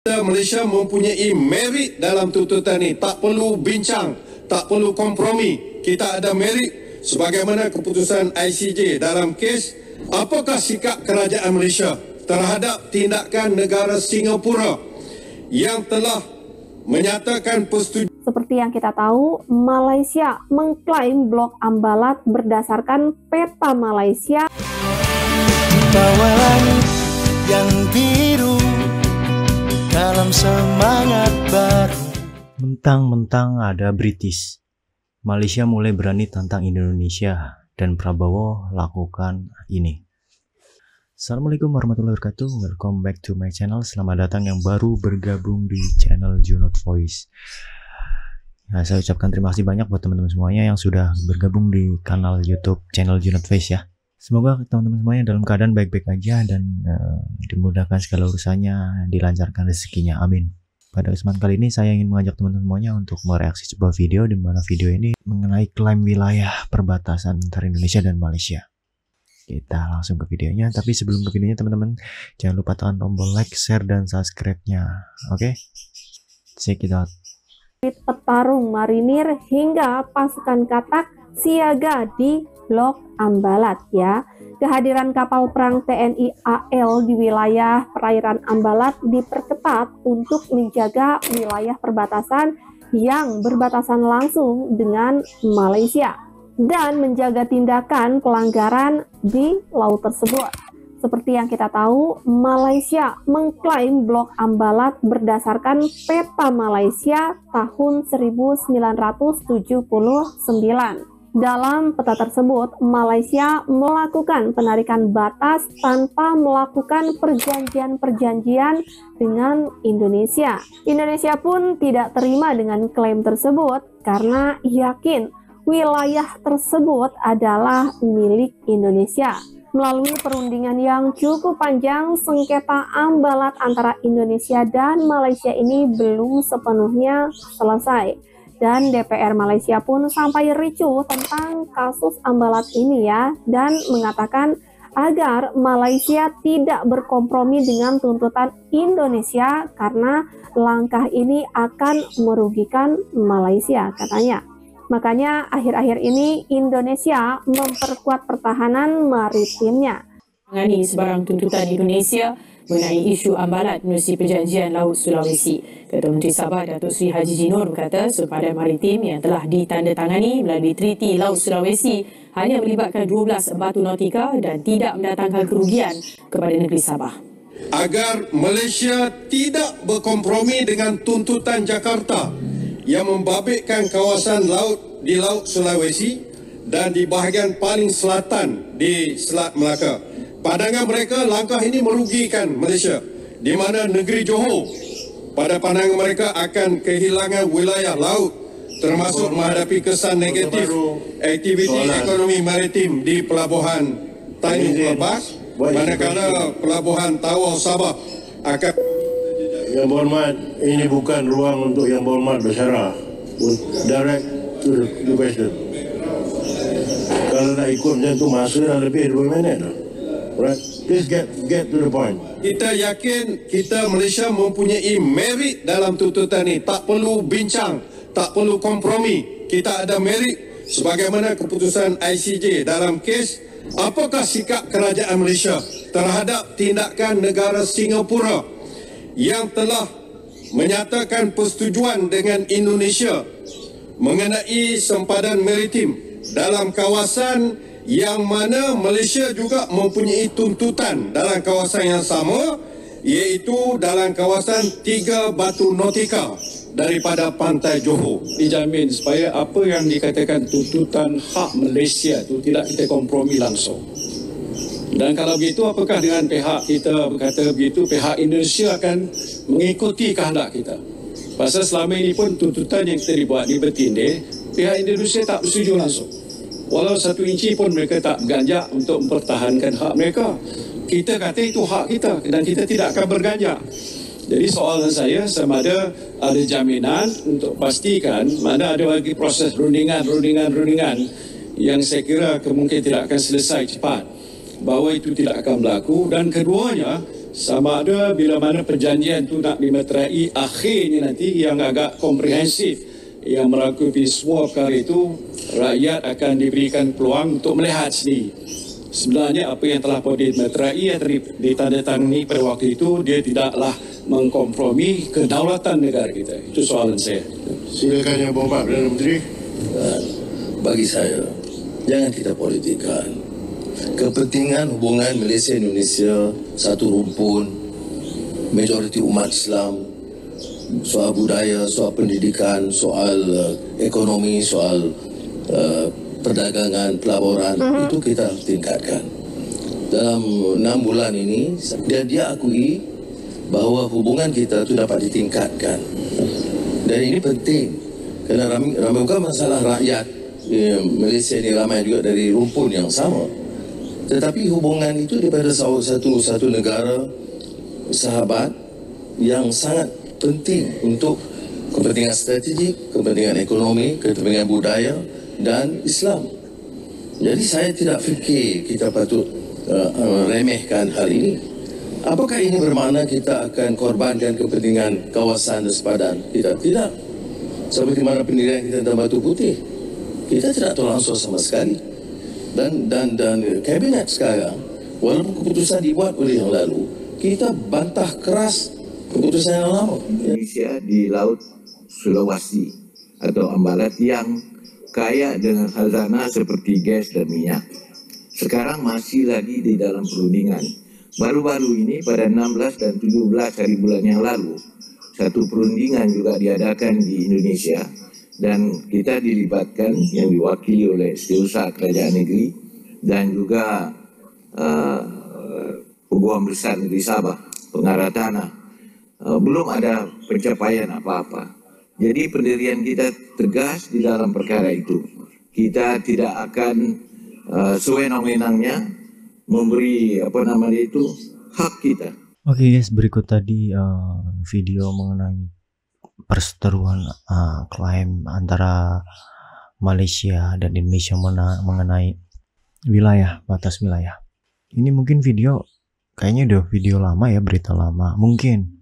Malaysia mempunyai merit dalam tuntutan ini. Tak perlu bincang, tak perlu kompromi. Kita ada merit sebagaimana keputusan ICJ dalam kes apakah sikap kerajaan Malaysia terhadap tindakan negara Singapura yang telah menyatakan persetujuan. Seperti yang kita tahu, Malaysia mengklaim blok Ambalat berdasarkan peta Malaysia. Bawa langit yang biru dalam semangat baru. Mentang-mentang ada British, Malaysia mulai berani tantang Indonesia dan Prabowo lakukan ini. Assalamualaikum warahmatullahi wabarakatuh. Welcome back to my channel. Selamat datang yang baru bergabung di channel Junot Voice. Nah, saya ucapkan terima kasih banyak buat teman-teman semuanya yang sudah bergabung di kanal YouTube channel Junot Voice ya. Semoga teman-teman semuanya dalam keadaan baik-baik aja dan dimudahkan segala urusannya, dilancarkan rezekinya, amin. Pada kesempatan kali ini saya ingin mengajak teman-teman semuanya untuk mereaksi sebuah video di mana video ini mengenai klaim wilayah perbatasan antara Indonesia dan Malaysia. Kita langsung ke videonya, tapi sebelum ke videonya teman-teman jangan lupa tekan tombol like, share, dan subscribe-nya. Oke? Check it out. Petarung marinir hingga pasukan katak siaga di blok Ambalat ya. Kehadiran kapal perang TNI AL di wilayah perairan Ambalat diperketat untuk menjaga wilayah perbatasan yang berbatasan langsung dengan Malaysia dan menjaga tindakan pelanggaran di laut tersebut. Seperti yang kita tahu, Malaysia mengklaim blok Ambalat berdasarkan peta Malaysia tahun 1979. Dalam peta tersebut, Malaysia melakukan penarikan batas tanpa melakukan perjanjian-perjanjian dengan Indonesia. Indonesia pun tidak terima dengan klaim tersebut karena yakin wilayah tersebut adalah milik Indonesia. Melalui perundingan yang cukup panjang, sengketa Ambalat antara Indonesia dan Malaysia ini belum sepenuhnya selesai. Dan DPR Malaysia pun sampai ricuh tentang kasus Ambalat ini ya, dan mengatakan agar Malaysia tidak berkompromi dengan tuntutan Indonesia karena langkah ini akan merugikan Malaysia katanya. Makanya akhir-akhir ini Indonesia memperkuat pertahanan maritimnya. Mengenai sebarang tuntutan Indonesia mengenai isu Ambalat menerusi Perjanjian Laut Sulawesi. Ketua Menteri Sabah Datuk Seri Haji Jinor berkata sempadan maritim yang telah ditandatangani melalui Treaty Laut Sulawesi hanya melibatkan 12 batu nautika dan tidak mendatangkan kerugian kepada negeri Sabah. Agar Malaysia tidak berkompromi dengan tuntutan Jakarta yang membabitkan kawasan laut di Laut Sulawesi dan di bahagian paling selatan di Selat Melaka. Pandangan mereka langkah ini merugikan Malaysia, di mana negeri Johor pada pandangan mereka akan kehilangan wilayah laut termasuk menghadapi kesan negatif aktiviti ekonomi maritim di pelabuhan Tanjung Lepas, manakala pelabuhan Tawau Sabah akan. Yang berhormat, ini bukan ruang untuk yang berhormat bersyarah. Direct to the question. Kalau nak ikut macam tu masa dah lebih 2 minit dah. Right? Please get to the point. Kita yakin kita Malaysia mempunyai merit dalam tuntutan ini. Tak perlu bincang, tak perlu kompromi. Kita ada merit sebagaimana keputusan ICJ dalam kes apakah sikap kerajaan Malaysia terhadap tindakan negara Singapura yang telah menyatakan persetujuan dengan Indonesia mengenai sempadan maritim dalam kawasan yang mana Malaysia juga mempunyai tuntutan dalam kawasan yang sama, iaitu dalam kawasan 3 batu nautika daripada pantai Johor. Dijamin supaya apa yang dikatakan tuntutan hak Malaysia itu tidak kita kompromi langsung. Dan kalau begitu, apakah dengan pihak kita berkata begitu, pihak Indonesia akan mengikuti kehendak kita? Pasal selama ini pun tuntutan yang kita dibuat di bertindih, pihak Indonesia tak bersetuju langsung. Walau 1 inci pun mereka tak berganjak untuk mempertahankan hak mereka. Kita kata itu hak kita dan kita tidak akan berganjak. Jadi soalan saya, sama ada jaminan untuk pastikan mana ada lagi proses rundingan yang saya kira kemungkinan tidak akan selesai cepat, bahawa itu tidak akan berlaku. Dan keduanya, sama ada bila mana perjanjian tu nak dimeterai, akhirnya nanti yang agak komprehensif, yang merangkumi semua perkara itu, rakyat akan diberikan peluang untuk melihat sendiri. Sebenarnya apa yang telah dimeterai atau ditandatangani pada waktu itu, dia tidaklah mengkompromi kedaulatan negara kita. Itu soalan saya. Silakan Yang Berhormat Perdana Menteri. Bagi saya, jangan kita politikkan. Kepentingan hubungan Malaysia-Indonesia satu rumpun, majoriti umat Islam, soal budaya, soal pendidikan, soal ekonomi, soal perdagangan, pelaburan, itu kita tingkatkan. Dalam 6 bulan ini, dia akui bahawa hubungan kita itu dapat ditingkatkan. Dan ini penting, kerana ramai bukan masalah rakyat Malaysia ini ramai juga dari rumpun yang sama. Tetapi hubungan itu daripada satu negara sahabat yang sangat penting untuk kepentingan strategik, kepentingan ekonomi, kepentingan budaya dan Islam. Jadi saya tidak fikir kita patut remehkan hal ini. Apakah ini bermakna kita akan korbankan kepentingan kawasan dan sepadan? Tidak. Seperti mana pendirian kita tentang Batu Putih, kita tidak tolak ansur sama sekali. Dan kabinet sekarang, walaupun keputusan dibuat oleh yang lalu, kita bantah keras keputusan yang lama. Indonesia di Laut Sulawesi atau Ambalat yang kaya dengan khazanah seperti gas dan minyak, sekarang masih lagi di dalam perundingan. Baru-baru ini pada 16 dan 17 hari bulan yang lalu, satu perundingan juga diadakan di Indonesia dan kita dilibatkan yang diwakili oleh Setiausaha Kerajaan Negeri dan juga Peguam Besar Negeri Sabah, pengarah tanah. Belum ada pencapaian apa-apa. Jadi pendirian kita tegas di dalam perkara itu. Kita tidak akan sewenang-wenangnya memberi hak kita. Oke guys, berikut tadi video mengenai perseteruan klaim antara Malaysia dan Indonesia mengenai wilayah, batas wilayah. Ini mungkin video, kayaknya udah video lama ya, berita lama mungkin.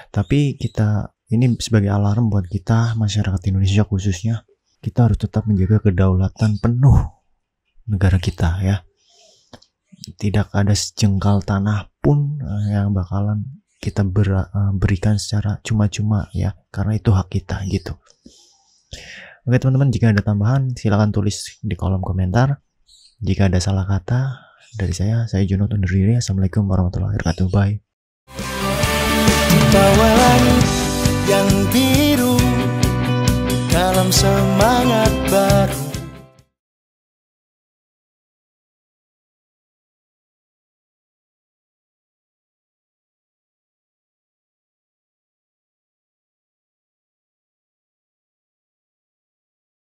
Tapi kita, ini sebagai alarm buat kita, masyarakat Indonesia khususnya, kita harus tetap menjaga kedaulatan penuh negara kita ya. Tidak ada sejengkal tanah pun yang bakalan kita berikan secara cuma-cuma ya, karena itu hak kita gitu. Oke teman-teman, jika ada tambahan silahkan tulis di kolom komentar. Jika ada salah kata dari saya Junot undur diri. Assalamualaikum warahmatullahi wabarakatuh. Bye. Di bawah langit yang biru, dalam semangat baru.